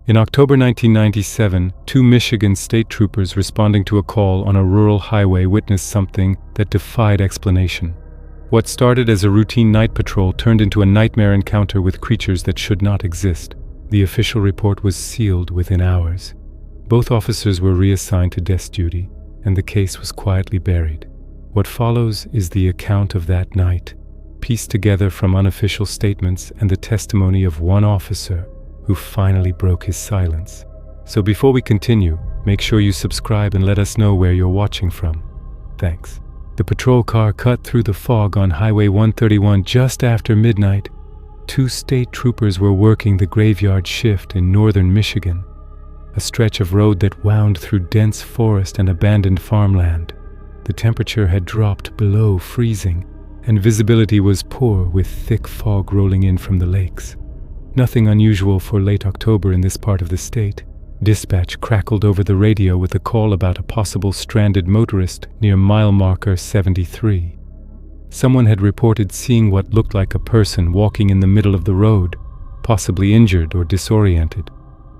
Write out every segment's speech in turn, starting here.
In October 1997, two Michigan state troopers responding to a call on a rural highway witnessed something that defied explanation. What started as a routine night patrol turned into a nightmare encounter with creatures that should not exist. The official report was sealed within hours. Both officers were reassigned to desk duty, and the case was quietly buried. What follows is the account of that night, pieced together from unofficial statements and the testimony of one officer who finally broke his silence. So before we continue, make sure you subscribe and let us know where you're watching from. Thanks. The patrol car cut through the fog on Highway 131 just after midnight. Two state troopers were working the graveyard shift in northern Michigan, a stretch of road that wound through dense forest and abandoned farmland. The temperature had dropped below freezing, and visibility was poor with thick fog rolling in from the lakes. Nothing unusual for late October in this part of the state. Dispatch crackled over the radio with a call about a possible stranded motorist near mile marker 73. Someone had reported seeing what looked like a person walking in the middle of the road, possibly injured or disoriented.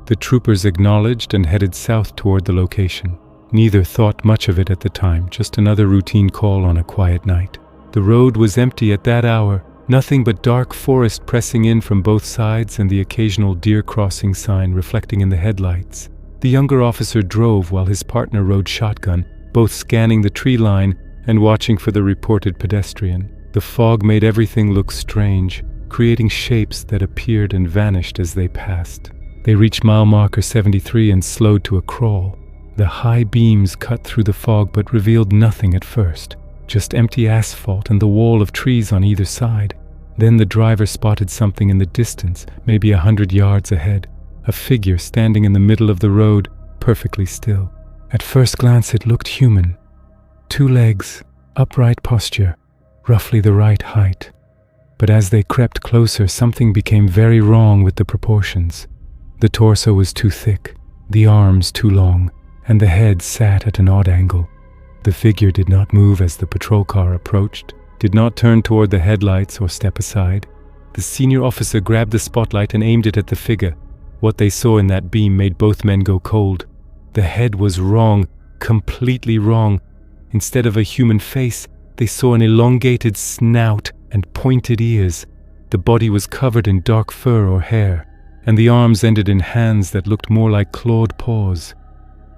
The troopers acknowledged and headed south toward the location. Neither thought much of it at the time, just another routine call on a quiet night. The road was empty at that hour, nothing but dark forest pressing in from both sides and the occasional deer crossing sign reflecting in the headlights. The younger officer drove while his partner rode shotgun, both scanning the tree line and watching for the reported pedestrian. The fog made everything look strange, creating shapes that appeared and vanished as they passed. They reached mile marker 73 and slowed to a crawl. The high beams cut through the fog but revealed nothing at first, just empty asphalt and the wall of trees on either side. Then the driver spotted something in the distance, maybe 100 yards ahead, a figure standing in the middle of the road, perfectly still. At first glance it looked human. 2 legs, upright posture, roughly the right height. But as they crept closer, something became very wrong with the proportions. The torso was too thick, the arms too long, and the head sat at an odd angle. The figure did not move as the patrol car approached, did not turn toward the headlights or step aside. The senior officer grabbed the spotlight and aimed it at the figure. What they saw in that beam made both men go cold. The head was wrong, completely wrong. Instead of a human face, they saw an elongated snout and pointed ears. The body was covered in dark fur or hair, and the arms ended in hands that looked more like clawed paws.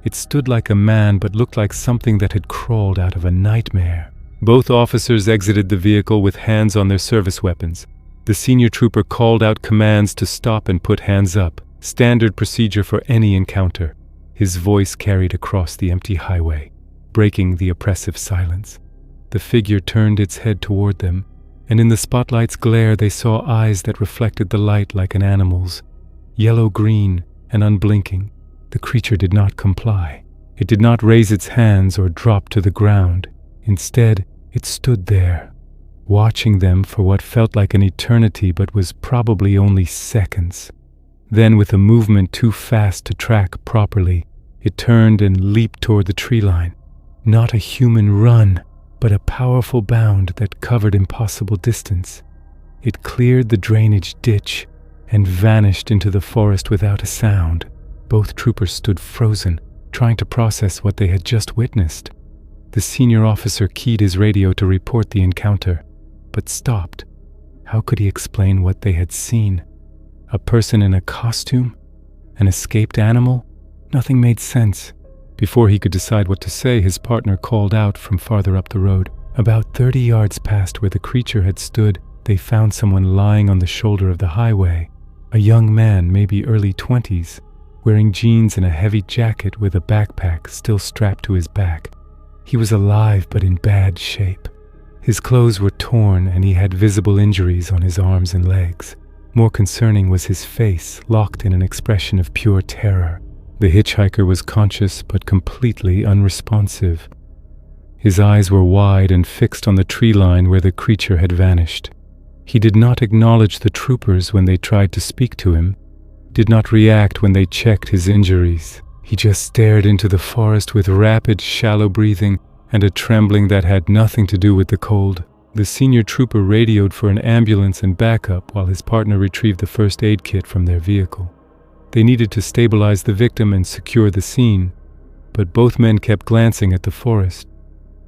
It stood like a man but looked like something that had crawled out of a nightmare. Both officers exited the vehicle with hands on their service weapons. The senior trooper called out commands to stop and put hands up, standard procedure for any encounter. His voice carried across the empty highway, breaking the oppressive silence. The figure turned its head toward them, and in the spotlight's glare they saw eyes that reflected the light like an animal's, yellow-green and unblinking. The creature did not comply. It did not raise its hands or drop to the ground. Instead, it stood there, watching them for what felt like an eternity but was probably only seconds. Then, with a movement too fast to track properly, it turned and leaped toward the tree line. Not a human run, but a powerful bound that covered impossible distance. It cleared the drainage ditch and vanished into the forest without a sound. Both troopers stood frozen, trying to process what they had just witnessed. The senior officer keyed his radio to report the encounter, but stopped. How could he explain what they had seen? A person in a costume? An escaped animal? Nothing made sense. Before he could decide what to say, his partner called out from farther up the road. About 30 yards past where the creature had stood, they found someone lying on the shoulder of the highway. A young man, maybe early 20s, wearing jeans and a heavy jacket with a backpack still strapped to his back. He was alive but in bad shape. His clothes were torn and he had visible injuries on his arms and legs. More concerning was his face, locked in an expression of pure terror. The hitchhiker was conscious but completely unresponsive. His eyes were wide and fixed on the tree line where the creature had vanished. He did not acknowledge the troopers when they tried to speak to him, did not react when they checked his injuries. He just stared into the forest with rapid, shallow breathing and a trembling that had nothing to do with the cold. The senior trooper radioed for an ambulance and backup while his partner retrieved the first aid kit from their vehicle. They needed to stabilize the victim and secure the scene, but both men kept glancing at the forest.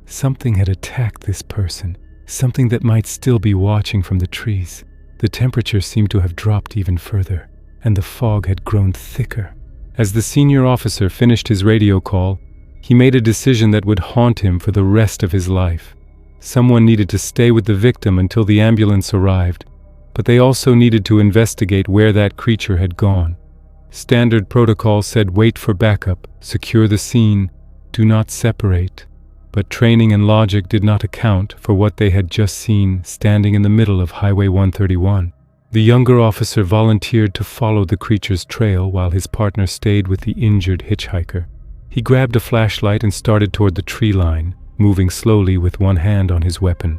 Something had attacked this person, something that might still be watching from the trees. The temperature seemed to have dropped even further, and the fog had grown thicker. As the senior officer finished his radio call, he made a decision that would haunt him for the rest of his life. Someone needed to stay with the victim until the ambulance arrived, but they also needed to investigate where that creature had gone. Standard protocol said wait for backup, secure the scene, do not separate. But training and logic did not account for what they had just seen standing in the middle of Highway 131. The younger officer volunteered to follow the creature's trail while his partner stayed with the injured hitchhiker. He grabbed a flashlight and started toward the tree line, moving slowly with one hand on his weapon.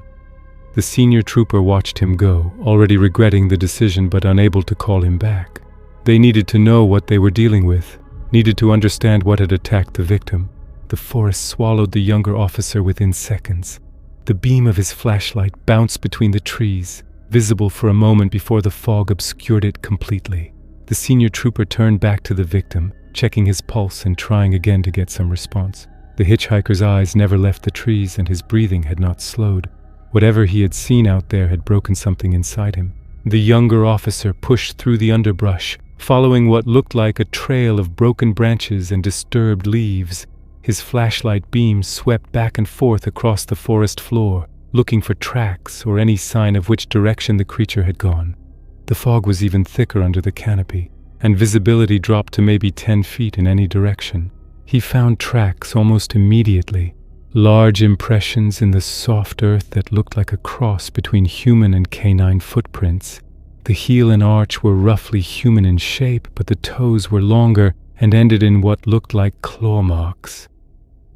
The senior trooper watched him go, already regretting the decision but unable to call him back. They needed to know what they were dealing with, needed to understand what had attacked the victim. The forest swallowed the younger officer within seconds. The beam of his flashlight bounced between the trees, visible for a moment before the fog obscured it completely. The senior trooper turned back to the victim, checking his pulse and trying again to get some response. The hitchhiker's eyes never left the trees and his breathing had not slowed. Whatever he had seen out there had broken something inside him. The younger officer pushed through the underbrush, following what looked like a trail of broken branches and disturbed leaves. His flashlight beam swept back and forth across the forest floor, looking for tracks or any sign of which direction the creature had gone. The fog was even thicker under the canopy, and visibility dropped to maybe 10 feet in any direction. He found tracks almost immediately, large impressions in the soft earth that looked like a cross between human and canine footprints. The heel and arch were roughly human in shape, but the toes were longer and ended in what looked like claw marks.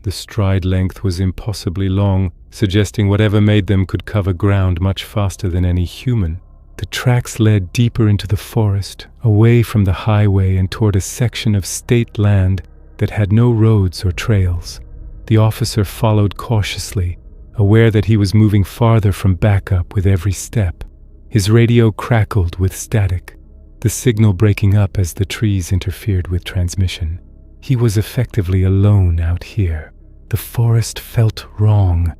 The stride length was impossibly long, suggesting whatever made them could cover ground much faster than any human. The tracks led deeper into the forest, away from the highway and toward a section of state land that had no roads or trails. The officer followed cautiously, aware that he was moving farther from backup with every step. His radio crackled with static, the signal breaking up as the trees interfered with transmission. He was effectively alone out here. The forest felt wrong.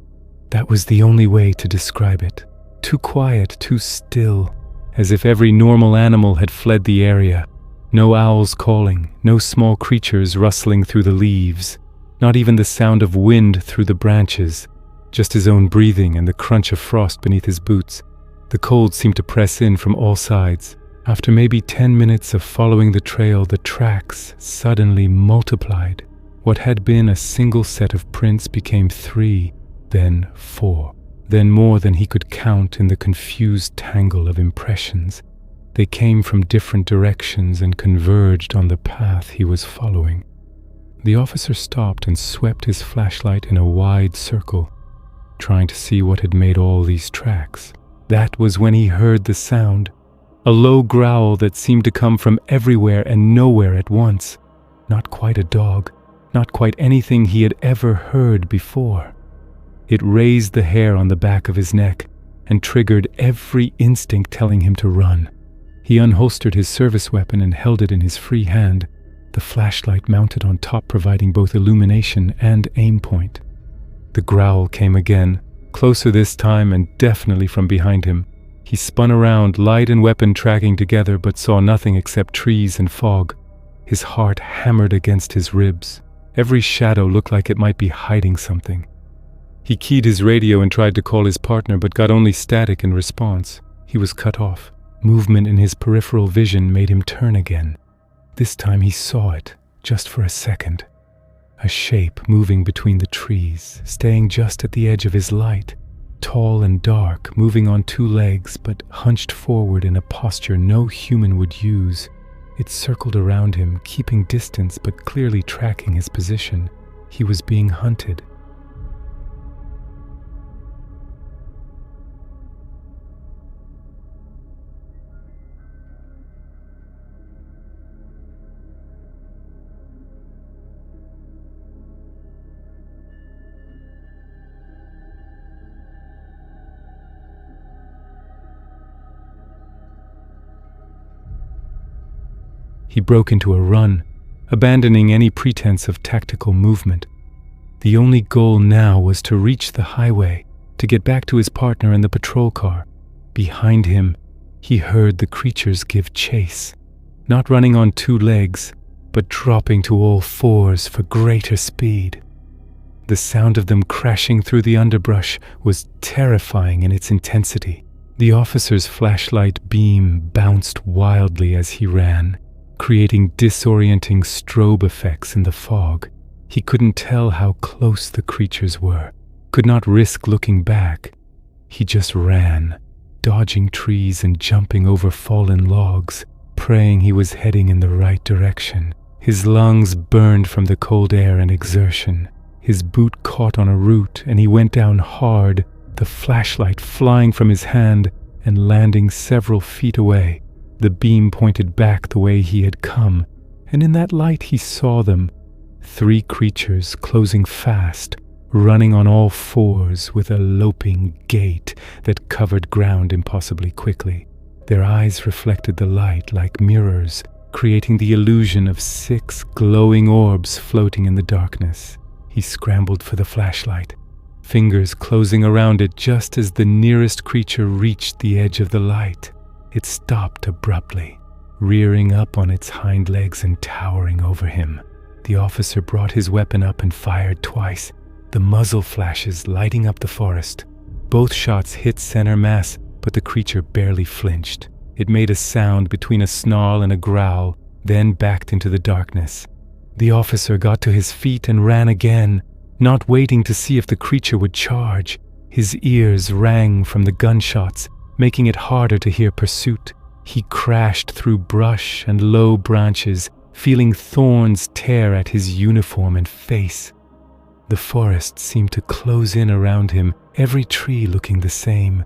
That was the only way to describe it. Too quiet, too still, as if every normal animal had fled the area. No owls calling, no small creatures rustling through the leaves, not even the sound of wind through the branches, just his own breathing and the crunch of frost beneath his boots. The cold seemed to press in from all sides. After maybe 10 minutes of following the trail, the tracks suddenly multiplied. What had been a single set of prints became 3, then 4, then more than he could count in the confused tangle of impressions. They came from different directions and converged on the path he was following. The officer stopped and swept his flashlight in a wide circle, trying to see what had made all these tracks. That was when he heard the sound, a low growl that seemed to come from everywhere and nowhere at once. Not quite a dog, not quite anything he had ever heard before. It raised the hair on the back of his neck and triggered every instinct telling him to run. He unholstered his service weapon and held it in his free hand, the flashlight mounted on top providing both illumination and aim point. The growl came again, closer this time and definitely from behind him. He spun around, light and weapon tracking together, but saw nothing except trees and fog. His heart hammered against his ribs. Every shadow looked like it might be hiding something. He keyed his radio and tried to call his partner, but got only static in response. He was cut off. Movement in his peripheral vision made him turn again. This time he saw it, just for a second. A shape moving between the trees, staying just at the edge of his light. Tall and dark, moving on 2 legs, but hunched forward in a posture no human would use. It circled around him, keeping distance but clearly tracking his position. He was being hunted. He broke into a run, abandoning any pretense of tactical movement. The only goal now was to reach the highway, to get back to his partner in the patrol car. Behind him, he heard the creatures give chase, not running on two legs, but dropping to all fours for greater speed. The sound of them crashing through the underbrush was terrifying in its intensity. The officer's flashlight beam bounced wildly as he ran, creating disorienting strobe effects in the fog. He couldn't tell how close the creatures were, could not risk looking back. He just ran, dodging trees and jumping over fallen logs, praying he was heading in the right direction. His lungs burned from the cold air and exertion. His boot caught on a root and he went down hard, the flashlight flying from his hand and landing several feet away. The beam pointed back the way he had come, and in that light he saw them. 3 creatures closing fast, running on all fours with a loping gait that covered ground impossibly quickly. Their eyes reflected the light like mirrors, creating the illusion of 6 glowing orbs floating in the darkness. He scrambled for the flashlight, fingers closing around it just as the nearest creature reached the edge of the light. It stopped abruptly, rearing up on its hind legs and towering over him. The officer brought his weapon up and fired twice, the muzzle flashes lighting up the forest. Both shots hit center mass, but the creature barely flinched. It made a sound between a snarl and a growl, then backed into the darkness. The officer got to his feet and ran again, not waiting to see if the creature would charge. His ears rang from the gunshots, making it harder to hear pursuit. He crashed through brush and low branches, feeling thorns tear at his uniform and face. The forest seemed to close in around him, every tree looking the same,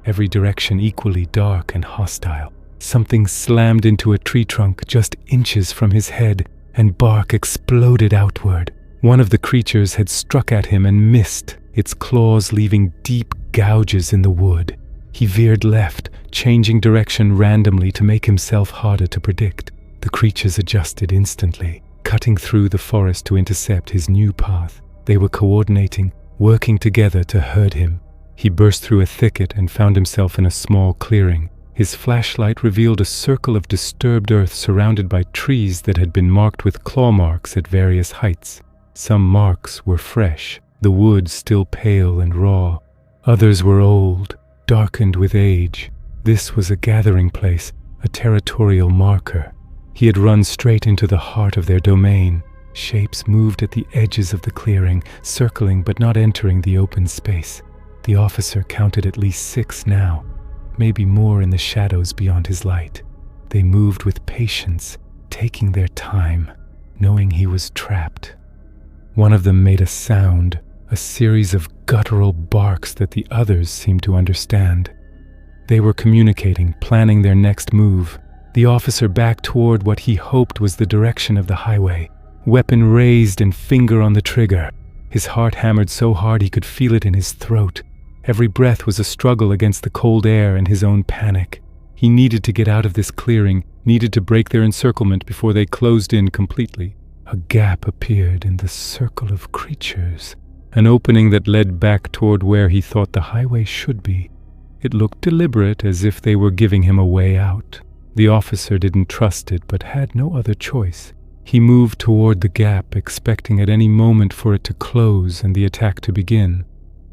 every direction equally dark and hostile. Something slammed into a tree trunk just inches from his head, and bark exploded outward. One of the creatures had struck at him and missed, its claws leaving deep gouges in the wood. He veered left, changing direction randomly to make himself harder to predict. The creatures adjusted instantly, cutting through the forest to intercept his new path. They were coordinating, working together to hurt him. He burst through a thicket and found himself in a small clearing. His flashlight revealed a circle of disturbed earth surrounded by trees that had been marked with claw marks at various heights. Some marks were fresh, the wood still pale and raw. Others were old, darkened with age. This was a gathering place, a territorial marker. He had run straight into the heart of their domain. Shapes moved at the edges of the clearing, circling but not entering the open space. The officer counted at least 6 now, maybe more in the shadows beyond his light. They moved with patience, taking their time, knowing he was trapped. One of them made a sound, a series of guttural barks that the others seemed to understand. They were communicating, planning their next move. The officer backed toward what he hoped was the direction of the highway, weapon raised and finger on the trigger. His heart hammered so hard he could feel it in his throat. Every breath was a struggle against the cold air and his own panic. He needed to get out of this clearing, needed to break their encirclement before they closed in completely. A gap appeared in the circle of creatures, an opening that led back toward where he thought the highway should be. It looked deliberate, as if they were giving him a way out. The officer didn't trust it, but had no other choice. He moved toward the gap, expecting at any moment for it to close and the attack to begin.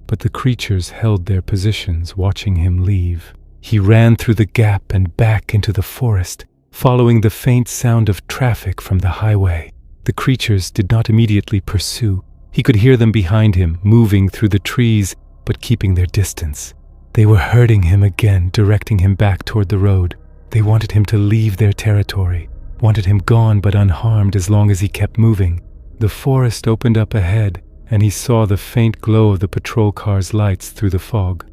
But the creatures held their positions, watching him leave. He ran through the gap and back into the forest, following the faint sound of traffic from the highway. The creatures did not immediately pursue. He could hear them behind him, moving through the trees, but keeping their distance. They were herding him again, directing him back toward the road. They wanted him to leave their territory, wanted him gone but unharmed as long as he kept moving. The forest opened up ahead, and he saw the faint glow of the patrol car's lights through the fog.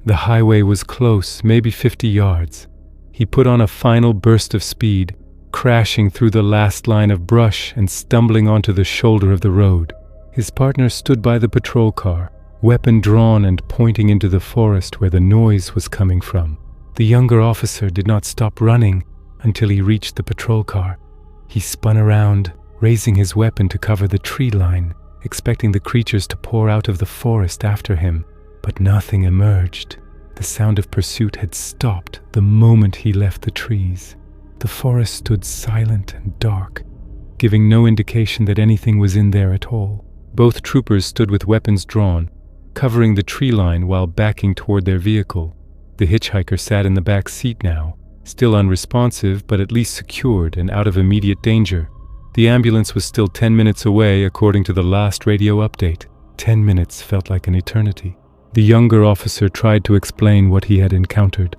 The highway was close, maybe 50 yards. He put on a final burst of speed, crashing through the last line of brush and stumbling onto the shoulder of the road. His partner stood by the patrol car, weapon drawn and pointing into the forest where the noise was coming from. The younger officer did not stop running until he reached the patrol car. He spun around, raising his weapon to cover the tree line, expecting the creatures to pour out of the forest after him, but nothing emerged. The sound of pursuit had stopped the moment he left the trees. The forest stood silent and dark, giving no indication that anything was in there at all. Both troopers stood with weapons drawn, covering the tree line while backing toward their vehicle. The hitchhiker sat in the back seat now, still unresponsive but at least secured and out of immediate danger. The ambulance was still 10 minutes away according to the last radio update. 10 minutes felt like an eternity. The younger officer tried to explain what he had encountered,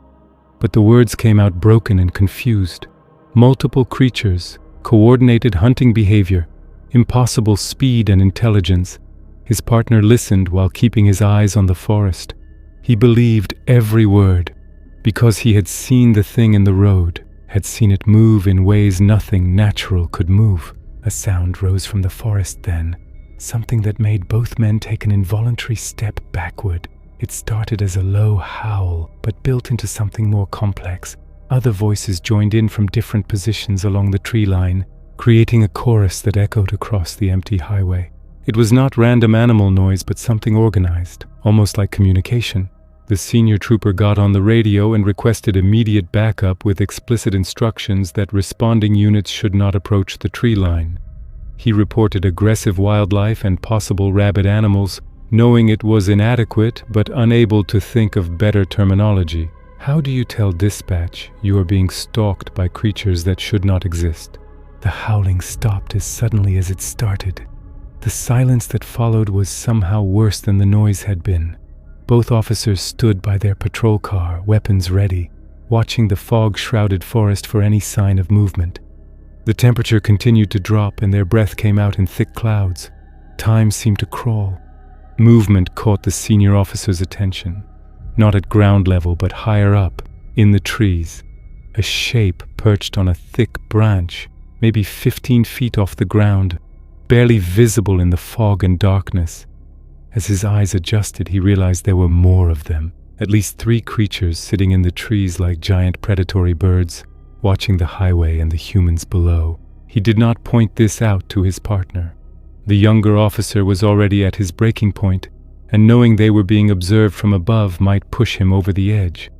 but the words came out broken and confused. Multiple creatures, coordinated hunting behavior, impossible speed and intelligence. His partner listened while keeping his eyes on the forest. He believed every word, because he had seen the thing in the road, had seen it move in ways nothing natural could move. A sound rose from the forest then, something that made both men take an involuntary step backward. It started as a low howl, but built into something more complex. Other voices joined in from different positions along the tree line, creating a chorus that echoed across the empty highway. It was not random animal noise, but something organized, almost like communication. The senior trooper got on the radio and requested immediate backup with explicit instructions that responding units should not approach the tree line. He reported aggressive wildlife and possible rabid animals, knowing it was inadequate but unable to think of better terminology. How do you tell dispatch you are being stalked by creatures that should not exist? The howling stopped as suddenly as it started. The silence that followed was somehow worse than the noise had been. Both officers stood by their patrol car, weapons ready, watching the fog-shrouded forest for any sign of movement. The temperature continued to drop and their breath came out in thick clouds. Time seemed to crawl. Movement caught the senior officer's attention, not at ground level but higher up, in the trees. A shape perched on a thick branch, maybe 15 feet off the ground, barely visible in the fog and darkness. As his eyes adjusted, he realized there were more of them, at least 3 creatures sitting in the trees like giant predatory birds, watching the highway and the humans below. He did not point this out to his partner. The younger officer was already at his breaking point, and knowing they were being observed from above might push him over the edge.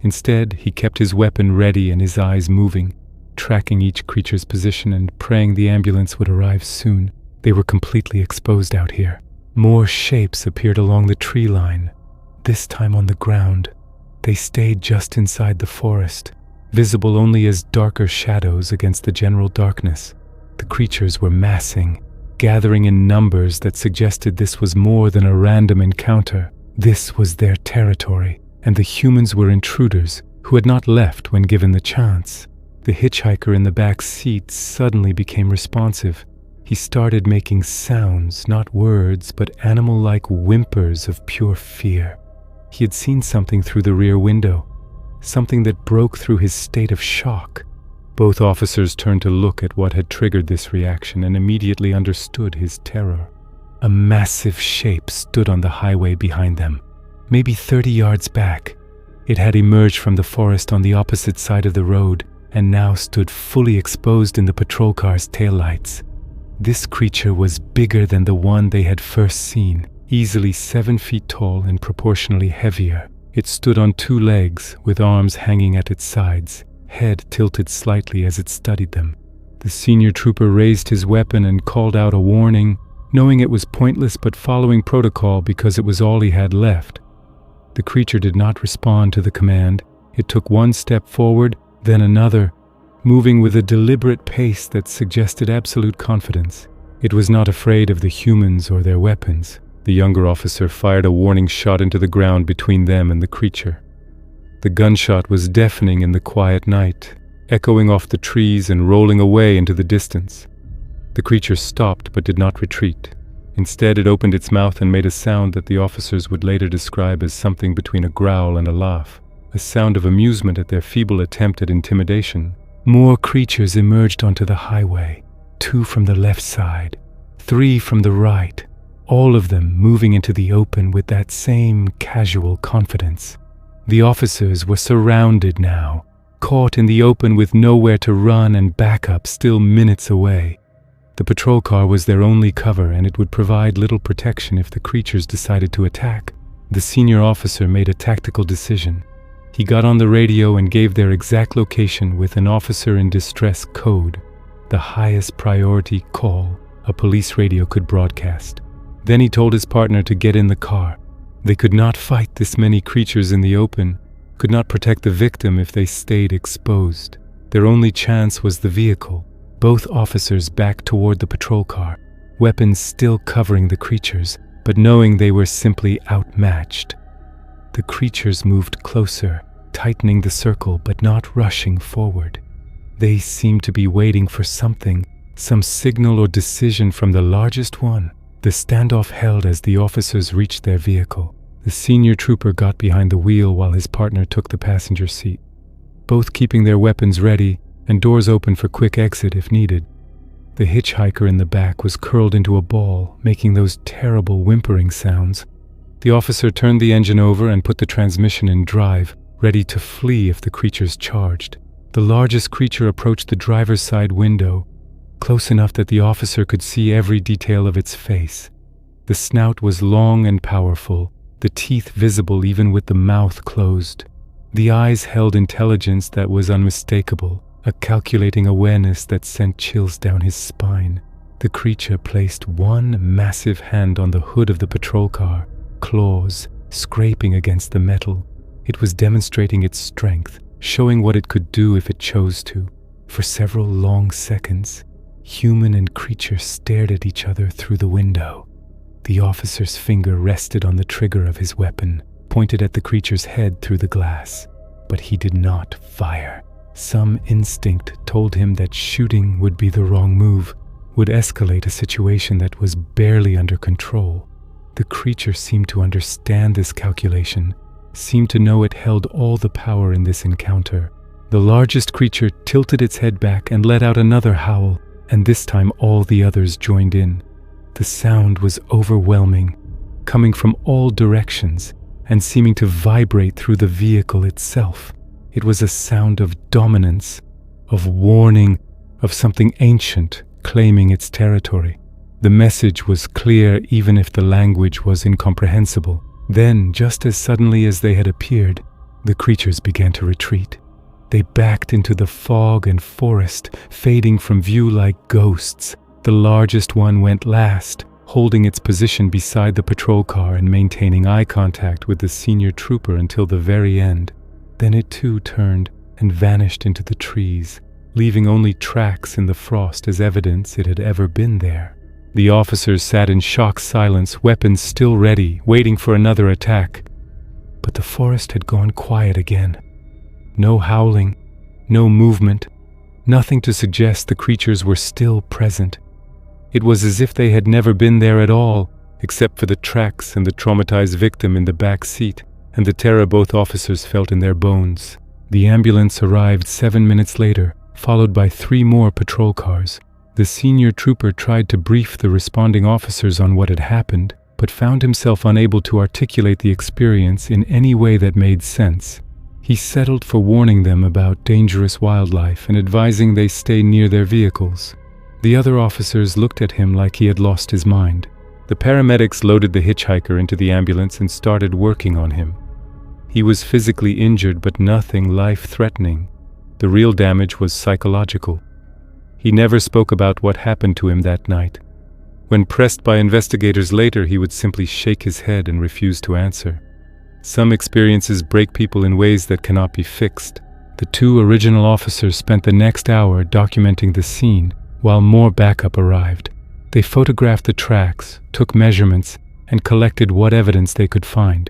Instead, he kept his weapon ready and his eyes moving, tracking each creature's position and praying the ambulance would arrive soon. They were completely exposed out here. More shapes appeared along the tree line, this time on the ground. They stayed just inside the forest, visible only as darker shadows against the general darkness. The creatures were massing, gathering in numbers that suggested this was more than a random encounter. This was their territory, and the humans were intruders who had not left when given the chance. The hitchhiker in the back seat suddenly became responsive. He started making sounds, not words, but animal-like whimpers of pure fear. He had seen something through the rear window, something that broke through his state of shock. Both officers turned to look at what had triggered this reaction and immediately understood his terror. A massive shape stood on the highway behind them, maybe 30 yards back. It had emerged from the forest on the opposite side of the road and now stood fully exposed in the patrol car's taillights. This creature was bigger than the one they had first seen, easily 7 feet tall and proportionally heavier. It stood on 2 legs, with arms hanging at its sides, head tilted slightly as it studied them. The senior trooper raised his weapon and called out a warning, knowing it was pointless but following protocol because it was all he had left. The creature did not respond to the command. It took 1 step forward, then another, moving with a deliberate pace that suggested absolute confidence. It was not afraid of the humans or their weapons. The younger officer fired a warning shot into the ground between them and the creature. The gunshot was deafening in the quiet night, echoing off the trees and rolling away into the distance. The creature stopped but did not retreat. Instead, it opened its mouth and made a sound that the officers would later describe as something between a growl and a laugh, a sound of amusement at their feeble attempt at intimidation. More creatures emerged onto the highway, 2 from the left side, 3 from the right, all of them moving into the open with that same casual confidence. The officers were surrounded now, caught in the open with nowhere to run and backup still minutes away. The patrol car was their only cover, and it would provide little protection if the creatures decided to attack. The senior officer made a tactical decision. He got on the radio and gave their exact location with an officer in distress code, the highest priority call a police radio could broadcast. Then he told his partner to get in the car. They could not fight this many creatures in the open, could not protect the victim if they stayed exposed. Their only chance was the vehicle. Both officers backed toward the patrol car, weapons still covering the creatures, but knowing they were simply outmatched. The creatures moved closer, tightening the circle but not rushing forward. They seemed to be waiting for something, some signal or decision from the largest one. The standoff held as the officers reached their vehicle. The senior trooper got behind the wheel while his partner took the passenger seat, both keeping their weapons ready and doors open for quick exit if needed. The hitchhiker in the back was curled into a ball, making those terrible whimpering sounds. The officer turned the engine over and put the transmission in drive, ready to flee if the creatures charged. The largest creature approached the driver's side window, close enough that the officer could see every detail of its face. The snout was long and powerful, the teeth visible even with the mouth closed. The eyes held intelligence that was unmistakable, a calculating awareness that sent chills down his spine. The creature placed one massive hand on the hood of the patrol car, claws scraping against the metal. It was demonstrating its strength, showing what it could do if it chose to. For several long seconds, human and creature stared at each other through the window. The officer's finger rested on the trigger of his weapon, pointed at the creature's head through the glass, but he did not fire. Some instinct told him that shooting would be the wrong move, would escalate a situation that was barely under control. The creature seemed to understand this calculation, seemed to know it held all the power in this encounter. The largest creature tilted its head back and let out another howl, and this time all the others joined in. The sound was overwhelming, coming from all directions and seeming to vibrate through the vehicle itself. It was a sound of dominance, of warning, of something ancient claiming its territory. The message was clear even if the language was incomprehensible. Then, just as suddenly as they had appeared, the creatures began to retreat. They backed into the fog and forest, fading from view like ghosts. The largest one went last, holding its position beside the patrol car and maintaining eye contact with the senior trooper until the very end. Then it too turned and vanished into the trees, leaving only tracks in the frost as evidence it had ever been there. The officers sat in shocked silence, weapons still ready, waiting for another attack. But the forest had gone quiet again. No howling, no movement, nothing to suggest the creatures were still present. It was as if they had never been there at all, except for the tracks and the traumatized victim in the back seat, and the terror both officers felt in their bones. The ambulance arrived 7 minutes later, followed by 3 more patrol cars. The senior trooper tried to brief the responding officers on what had happened, but found himself unable to articulate the experience in any way that made sense. He settled for warning them about dangerous wildlife and advising they stay near their vehicles. The other officers looked at him like he had lost his mind. The paramedics loaded the hitchhiker into the ambulance and started working on him. He was physically injured, but nothing life-threatening. The real damage was psychological. He never spoke about what happened to him that night. When pressed by investigators later, he would simply shake his head and refuse to answer. Some experiences break people in ways that cannot be fixed. The 2 original officers spent the next hour documenting the scene while more backup arrived. They photographed the tracks, took measurements, and collected what evidence they could find.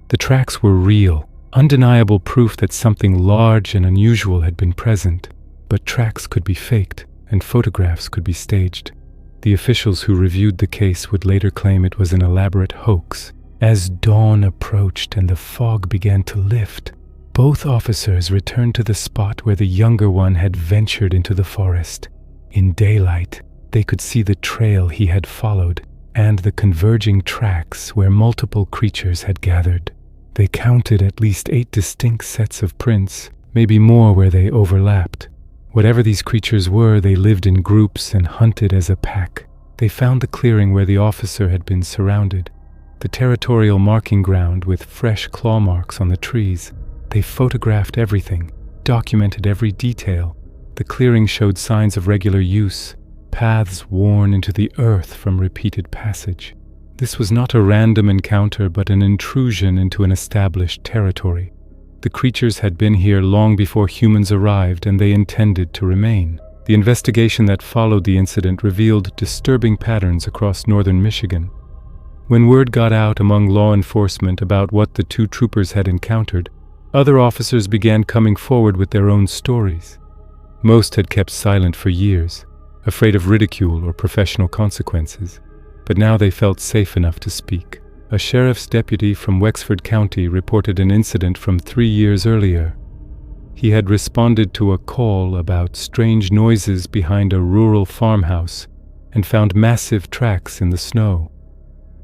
The tracks were real, undeniable proof that something large and unusual had been present. But tracks could be faked, and photographs could be staged. The officials who reviewed the case would later claim it was an elaborate hoax. As dawn approached and the fog began to lift, both officers returned to the spot where the younger one had ventured into the forest. In daylight, they could see the trail he had followed and the converging tracks where multiple creatures had gathered. They counted at least 8 distinct sets of prints, maybe more where they overlapped. Whatever these creatures were, they lived in groups and hunted as a pack. They found the clearing where the officer had been surrounded, the territorial marking ground with fresh claw marks on the trees. They photographed everything, documented every detail. The clearing showed signs of regular use, paths worn into the earth from repeated passage. This was not a random encounter, but an intrusion into an established territory. The creatures had been here long before humans arrived, and they intended to remain. The investigation that followed the incident revealed disturbing patterns across northern Michigan. When word got out among law enforcement about what the two troopers had encountered, other officers began coming forward with their own stories. Most had kept silent for years, afraid of ridicule or professional consequences, but now they felt safe enough to speak. A sheriff's deputy from Wexford County reported an incident from 3 years earlier. He had responded to a call about strange noises behind a rural farmhouse and found massive tracks in the snow.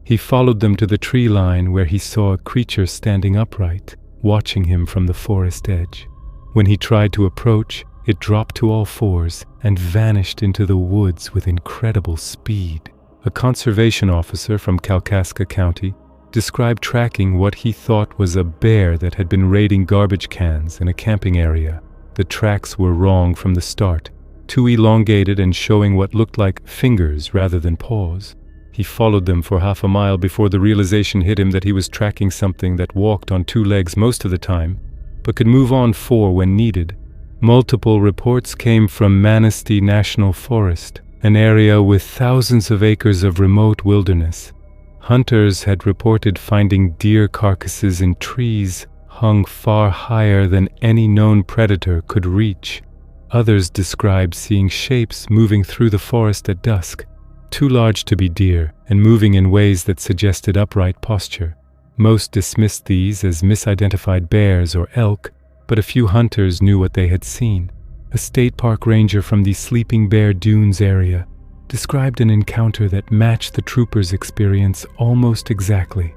He followed them to the tree line where he saw a creature standing upright, watching him from the forest edge. When he tried to approach, it dropped to all fours and vanished into the woods with incredible speed. A conservation officer from Kalkaska County described tracking what he thought was a bear that had been raiding garbage cans in a camping area. The tracks were wrong from the start, too elongated and showing what looked like fingers rather than paws. He followed them for half a mile before the realization hit him that he was tracking something that walked on 2 legs most of the time, but could move on 4 when needed. Multiple reports came from Manistee National Forest, an area with thousands of acres of remote wilderness. Hunters had reported finding deer carcasses in trees hung far higher than any known predator could reach. Others described seeing shapes moving through the forest at dusk, too large to be deer and moving in ways that suggested upright posture. Most dismissed these as misidentified bears or elk, but a few hunters knew what they had seen. A state park ranger from the Sleeping Bear Dunes area described an encounter that matched the troopers' experience almost exactly.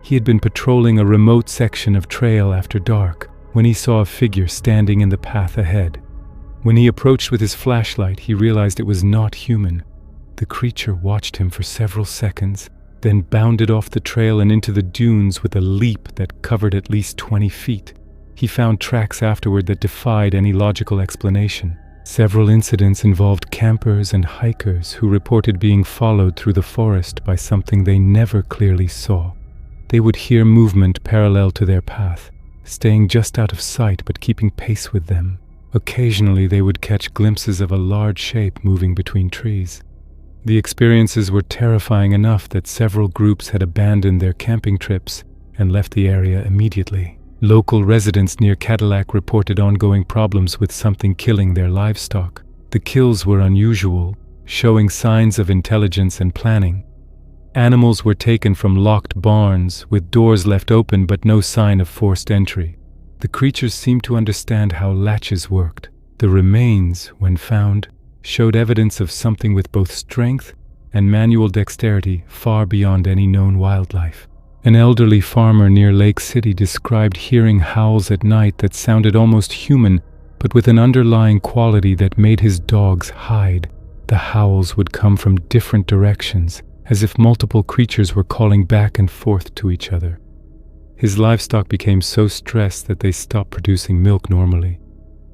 He had been patrolling a remote section of trail after dark when he saw a figure standing in the path ahead. When he approached with his flashlight, he realized it was not human. The creature watched him for several seconds, then bounded off the trail and into the dunes with a leap that covered at least 20 feet. He found tracks afterward that defied any logical explanation. Several incidents involved campers and hikers who reported being followed through the forest by something they never clearly saw. They would hear movement parallel to their path, staying just out of sight but keeping pace with them. Occasionally they would catch glimpses of a large shape moving between trees. The experiences were terrifying enough that several groups had abandoned their camping trips and left the area immediately. Local residents near Cadillac reported ongoing problems with something killing their livestock. The kills were unusual, showing signs of intelligence and planning. Animals were taken from locked barns, with doors left open but no sign of forced entry. The creatures seemed to understand how latches worked. The remains, when found, showed evidence of something with both strength and manual dexterity far beyond any known wildlife. An elderly farmer near Lake City described hearing howls at night that sounded almost human, but with an underlying quality that made his dogs hide. The howls would come from different directions, as if multiple creatures were calling back and forth to each other. His livestock became so stressed that they stopped producing milk normally.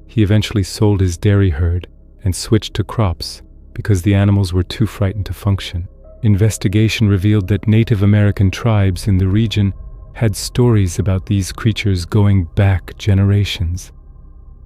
He eventually sold his dairy herd and switched to crops because the animals were too frightened to function. Investigation revealed that Native American tribes in the region had stories about these creatures going back generations.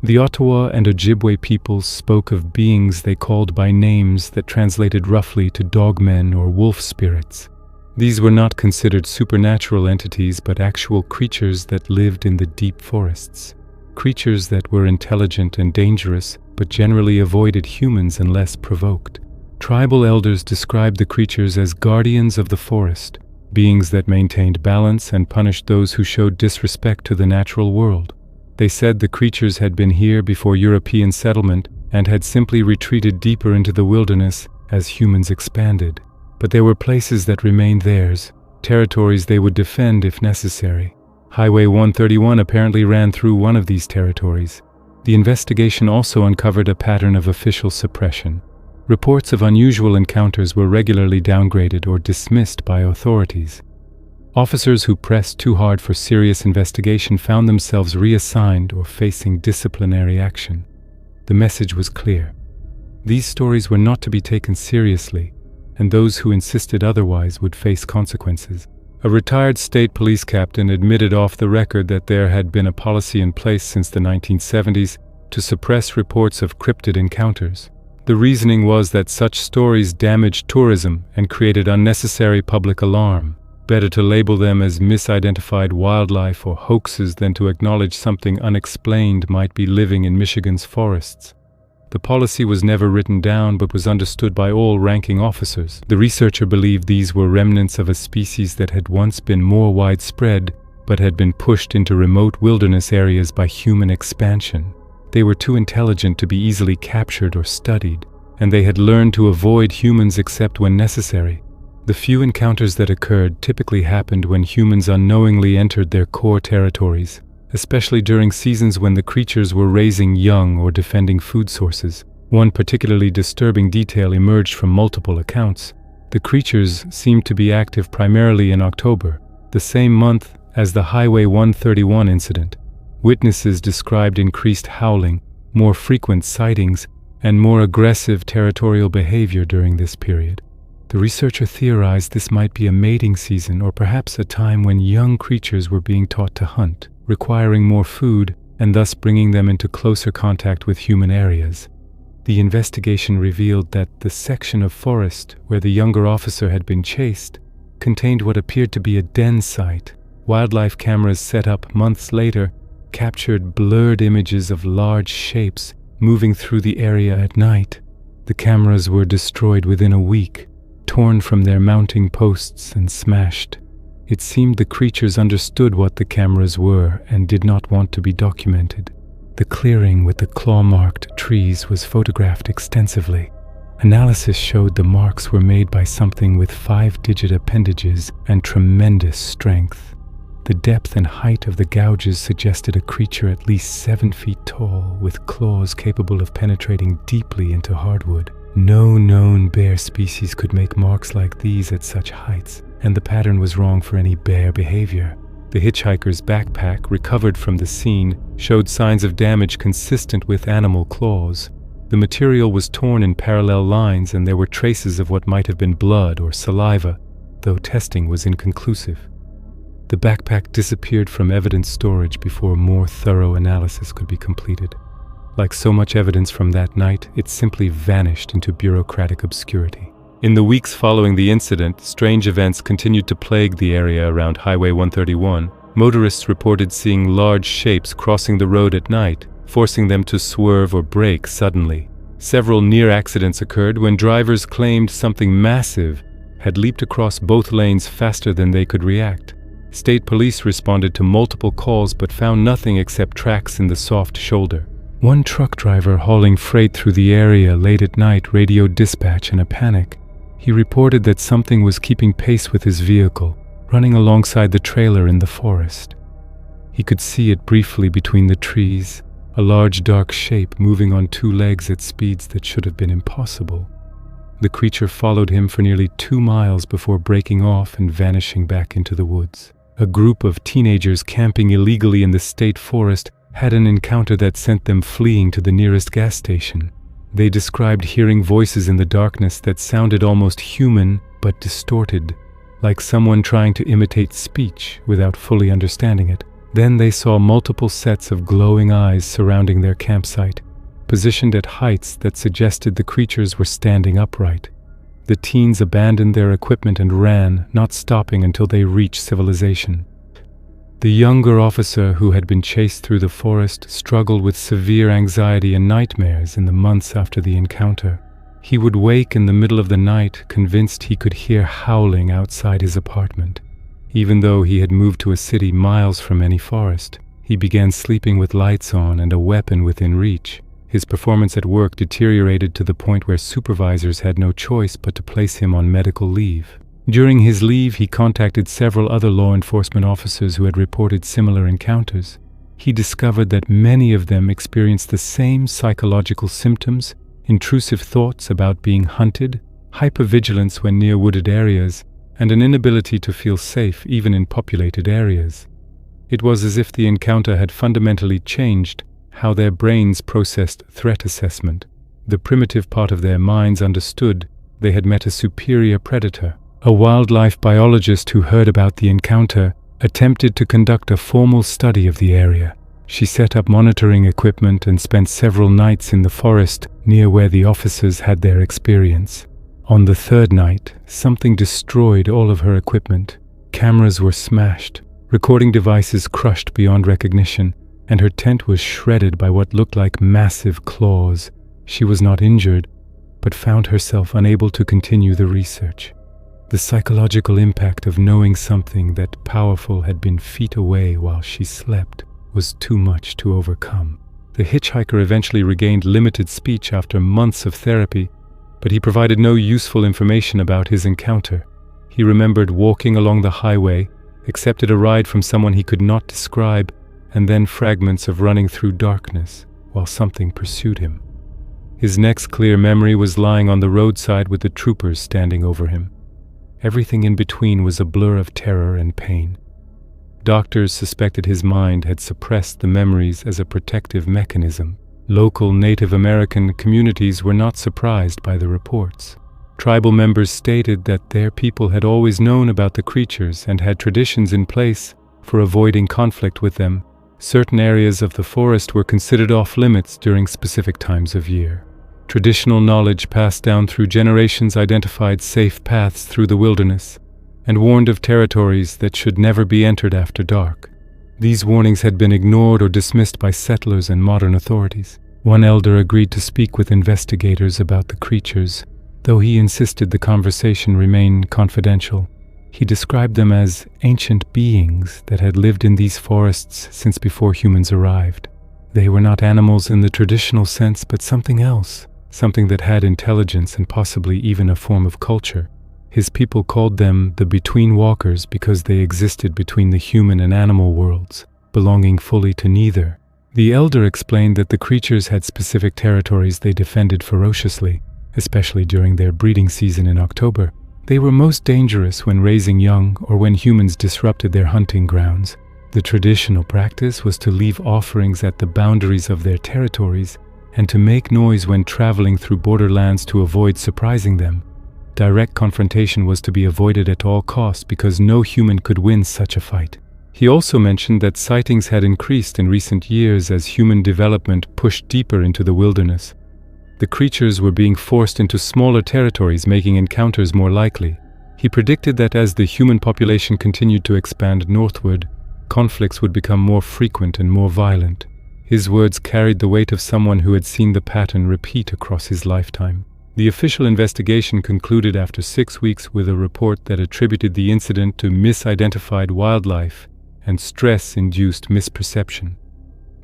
The Ottawa and Ojibwe peoples spoke of beings they called by names that translated roughly to dogmen or wolf spirits. These were not considered supernatural entities but actual creatures that lived in the deep forests. Creatures that were intelligent and dangerous but generally avoided humans unless provoked. Tribal elders described the creatures as guardians of the forest, beings that maintained balance and punished those who showed disrespect to the natural world. They said the creatures had been here before European settlement and had simply retreated deeper into the wilderness as humans expanded. But there were places that remained theirs, territories they would defend if necessary. Highway 131 apparently ran through one of these territories. The investigation also uncovered a pattern of official suppression. Reports of unusual encounters were regularly downgraded or dismissed by authorities. Officers who pressed too hard for serious investigation found themselves reassigned or facing disciplinary action. The message was clear. These stories were not to be taken seriously, and those who insisted otherwise would face consequences. A retired state police captain admitted off the record that there had been a policy in place since the 1970s to suppress reports of cryptid encounters. The reasoning was that such stories damaged tourism and created unnecessary public alarm. Better to label them as misidentified wildlife or hoaxes than to acknowledge something unexplained might be living in Michigan's forests. The policy was never written down but was understood by all ranking officers. The researcher believed these were remnants of a species that had once been more widespread but had been pushed into remote wilderness areas by human expansion. They were too intelligent to be easily captured or studied, and they had learned to avoid humans except when necessary. The few encounters that occurred typically happened when humans unknowingly entered their core territories, especially during seasons when the creatures were raising young or defending food sources. One particularly disturbing detail emerged from multiple accounts. The creatures seemed to be active primarily in October, the same month as the Highway 131 incident. Witnesses described increased howling, more frequent sightings, and more aggressive territorial behavior during this period. The researcher theorized this might be a mating season or perhaps a time when young creatures were being taught to hunt, requiring more food and thus bringing them into closer contact with human areas. The investigation revealed that the section of forest where the younger officer had been chased contained what appeared to be a den site. Wildlife cameras set up months later captured blurred images of large shapes moving through the area at night. The cameras were destroyed within a week, torn from their mounting posts and smashed. It seemed the creatures understood what the cameras were and did not want to be documented. The clearing with the claw-marked trees was photographed extensively. Analysis showed the marks were made by something with 5-digit appendages and tremendous strength. The depth and height of the gouges suggested a creature at least 7 feet tall, with claws capable of penetrating deeply into hardwood. No known bear species could make marks like these at such heights, and the pattern was wrong for any bear behavior. The hitchhiker's backpack, recovered from the scene, showed signs of damage consistent with animal claws. The material was torn in parallel lines, and there were traces of what might have been blood or saliva, though testing was inconclusive. The backpack disappeared from evidence storage before more thorough analysis could be completed. Like so much evidence from that night, it simply vanished into bureaucratic obscurity. In the weeks following the incident, strange events continued to plague the area around Highway 131. Motorists reported seeing large shapes crossing the road at night, forcing them to swerve or brake suddenly. Several near accidents occurred when drivers claimed something massive had leaped across both lanes faster than they could react. State police responded to multiple calls but found nothing except tracks in the soft shoulder. One truck driver hauling freight through the area late at night radioed dispatch in a panic. He reported that something was keeping pace with his vehicle, running alongside the trailer in the forest. He could see it briefly between the trees, a large dark shape moving on 2 legs at speeds that should have been impossible. The creature followed him for nearly 2 miles before breaking off and vanishing back into the woods. A group of teenagers camping illegally in the state forest had an encounter that sent them fleeing to the nearest gas station. They described hearing voices in the darkness that sounded almost human but distorted, like someone trying to imitate speech without fully understanding it. Then they saw multiple sets of glowing eyes surrounding their campsite, positioned at heights that suggested the creatures were standing upright. The teens abandoned their equipment and ran, not stopping until they reached civilization. The younger officer, who had been chased through the forest, struggled with severe anxiety and nightmares in the months after the encounter. He would wake in the middle of the night, convinced he could hear howling outside his apartment. Even though he had moved to a city miles from any forest, he began sleeping with lights on and a weapon within reach. His performance at work deteriorated to the point where supervisors had no choice but to place him on medical leave. During his leave, he contacted several other law enforcement officers who had reported similar encounters. He discovered that many of them experienced the same psychological symptoms: intrusive thoughts about being hunted, hypervigilance when near wooded areas, and an inability to feel safe even in populated areas. It was as if the encounter had fundamentally changed how their brains processed threat assessment. The primitive part of their minds understood they had met a superior predator. A wildlife biologist who heard about the encounter attempted to conduct a formal study of the area. She set up monitoring equipment and spent several nights in the forest near where the officers had their experience. On the third night, something destroyed all of her equipment. Cameras were smashed, recording devices crushed beyond recognition, and her tent was shredded by what looked like massive claws. She was not injured, but found herself unable to continue the research. The psychological impact of knowing something that powerful had been feet away while she slept was too much to overcome. The hitchhiker eventually regained limited speech after months of therapy, but he provided no useful information about his encounter. He remembered walking along the highway, accepted a ride from someone he could not describe, and then fragments of running through darkness while something pursued him. His next clear memory was lying on the roadside with the troopers standing over him. Everything in between was a blur of terror and pain. Doctors suspected his mind had suppressed the memories as a protective mechanism. Local Native American communities were not surprised by the reports. Tribal members stated that their people had always known about the creatures and had traditions in place for avoiding conflict with them. Certain areas of the forest were considered off-limits during specific times of year. Traditional knowledge passed down through generations identified safe paths through the wilderness and warned of territories that should never be entered after dark. These warnings had been ignored or dismissed by settlers and modern authorities. One elder agreed to speak with investigators about the creatures, though he insisted the conversation remain confidential. He described them as ancient beings that had lived in these forests since before humans arrived. They were not animals in the traditional sense, but something else, something that had intelligence and possibly even a form of culture. His people called them the Between Walkers because they existed between the human and animal worlds, belonging fully to neither. The elder explained that the creatures had specific territories they defended ferociously, especially during their breeding season in October. They were most dangerous when raising young or when humans disrupted their hunting grounds. The traditional practice was to leave offerings at the boundaries of their territories and to make noise when traveling through borderlands to avoid surprising them. Direct confrontation was to be avoided at all costs because no human could win such a fight. He also mentioned that sightings had increased in recent years as human development pushed deeper into the wilderness. The creatures were being forced into smaller territories, making encounters more likely. He predicted that as the human population continued to expand northward, conflicts would become more frequent and more violent. His words carried the weight of someone who had seen the pattern repeat across his lifetime. The official investigation concluded after 6 weeks with a report that attributed the incident to misidentified wildlife and stress-induced misperception.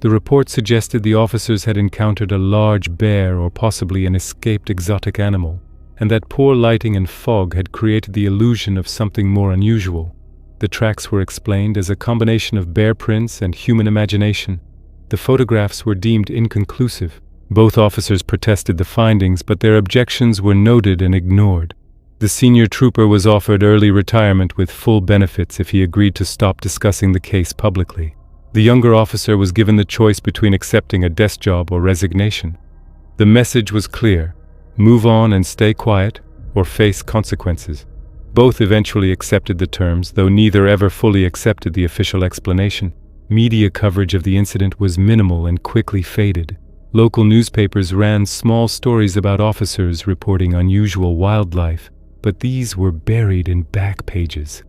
The report suggested the officers had encountered a large bear or possibly an escaped exotic animal, and that poor lighting and fog had created the illusion of something more unusual. The tracks were explained as a combination of bear prints and human imagination. The photographs were deemed inconclusive. Both officers protested the findings, but their objections were noted and ignored. The senior trooper was offered early retirement with full benefits if he agreed to stop discussing the case publicly. The younger officer was given the choice between accepting a desk job or resignation. The message was clear: move on and stay quiet, or face consequences. Both eventually accepted the terms, though neither ever fully accepted the official explanation. Media coverage of the incident was minimal and quickly faded. Local newspapers ran small stories about officers reporting unusual wildlife, but these were buried in back pages.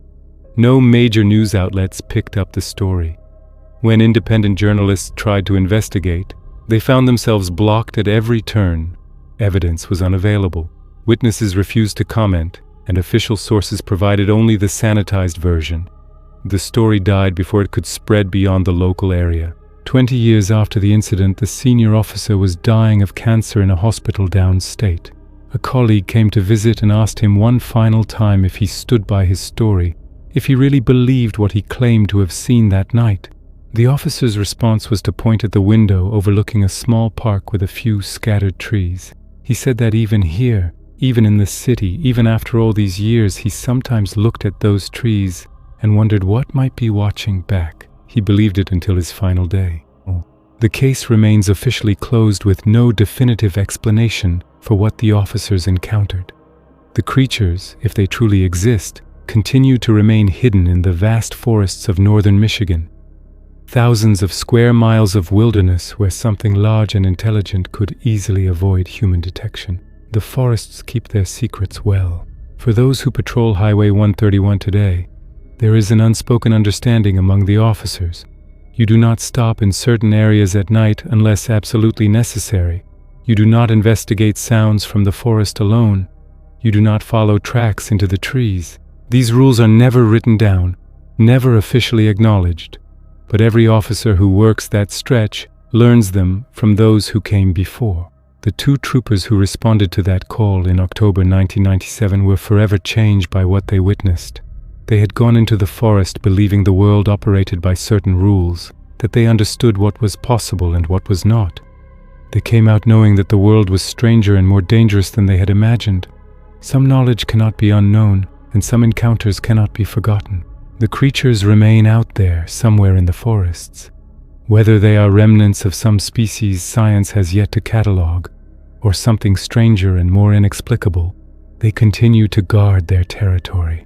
No major news outlets picked up the story. When independent journalists tried to investigate, they found themselves blocked at every turn. Evidence was unavailable. Witnesses refused to comment, and official sources provided only the sanitized version. The story died before it could spread beyond the local area. 20 years after the incident, the senior officer was dying of cancer in a hospital downstate. A colleague came to visit and asked him one final time if he stood by his story, if he really believed what he claimed to have seen that night. The officer's response was to point at the window overlooking a small park with a few scattered trees. He said that even here, even in the city, even after all these years, he sometimes looked at those trees and wondered what might be watching back. He believed it until his final day. The case remains officially closed with no definitive explanation for what the officers encountered. The creatures, if they truly exist, continue to remain hidden in the vast forests of northern Michigan. Thousands of square miles of wilderness where something large and intelligent could easily avoid human detection. The forests keep their secrets well. For those who patrol Highway 131 today, there is an unspoken understanding among the officers. You do not stop in certain areas at night unless absolutely necessary. You do not investigate sounds from the forest alone. You do not follow tracks into the trees. These rules are never written down, never officially acknowledged, but every officer who works that stretch learns them from those who came before. The two troopers who responded to that call in October 1997 were forever changed by what they witnessed. They had gone into the forest believing the world operated by certain rules, that they understood what was possible and what was not. They came out knowing that the world was stranger and more dangerous than they had imagined. Some knowledge cannot be unknown, and some encounters cannot be forgotten. The creatures remain out there, somewhere in the forests. Whether they are remnants of some species science has yet to catalogue, or something stranger and more inexplicable, they continue to guard their territory.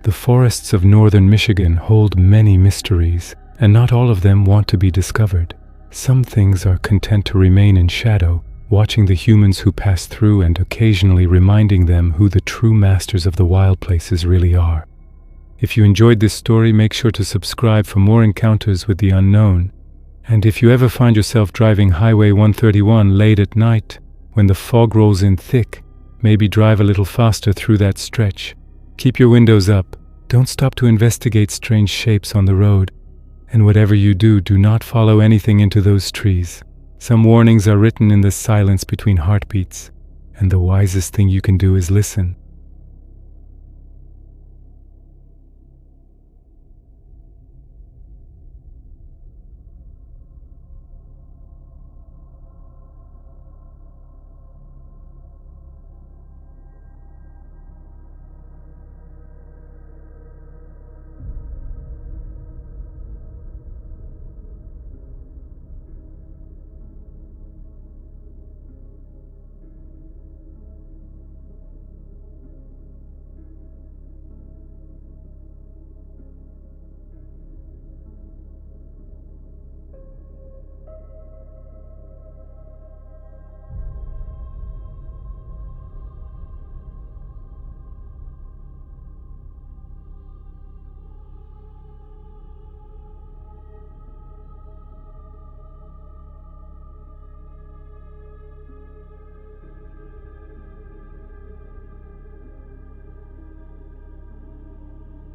The forests of northern Michigan hold many mysteries, and not all of them want to be discovered. Some things are content to remain in shadow, watching the humans who pass through and occasionally reminding them who the true masters of the wild places really are. If you enjoyed this story, make sure to subscribe for more encounters with the unknown. And if you ever find yourself driving Highway 131 late at night, when the fog rolls in thick, maybe drive a little faster through that stretch. Keep your windows up. Don't stop to investigate strange shapes on the road. And whatever you do, do not follow anything into those trees. Some warnings are written in the silence between heartbeats, and the wisest thing you can do is listen.